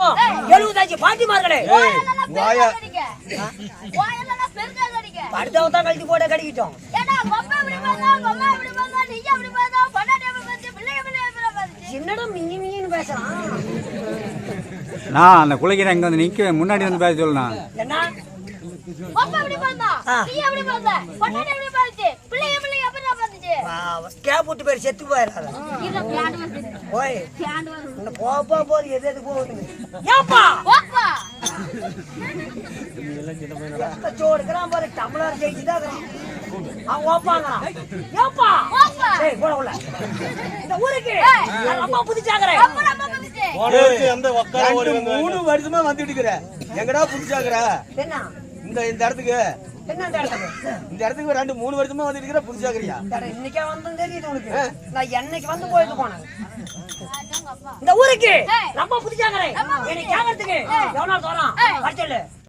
இருக்கும் 75 பாட்டிமார்களே படுத்தவ தான் கழிச்சு போட கடிக்கிட்டோம். என்னடா மிங்கி மிங்கின்னு பேசுறான். நான் அந்த குலைக்கிற இங்க வந்து நிக்க முன்னாடி வந்து பேச சொல்லணும். என்ன கேப்புட்டு பேர் செத்து போயிடாத. ஓய் போப்பா போது எது எது போகுது. ஏப்பா சோடுக்கிறான் பாரு டம்ளர் ஜெயிச்சுதான் அவன் ஓப்பாங்க. ஏப்பா போட உள்ள இந்த ஊருக்கு அம்மா புதுச்சாக்குறேன். 3 வருஷமா வந்துட்டு இருக்கிற எங்கடா புதுச்சாக்குற? என்ன இந்த இடத்துக்கு என்ன இந்த இடத்துக்கு 2-3 வருஷமா வந்துட்டு இருக்கிற புதுச்சாக்குறியா? இன்னைக்கே வந்து தெரியுது உனக்கு. நான் என்னைக்கு வந்து போயிட்டு போனேன் இந்த ஊருக்கு ரொம்ப புதுச்சாக்குறேன். என்னை கேட்கறதுக்கு எவ்வளவு தூரம் வர சொல்லு.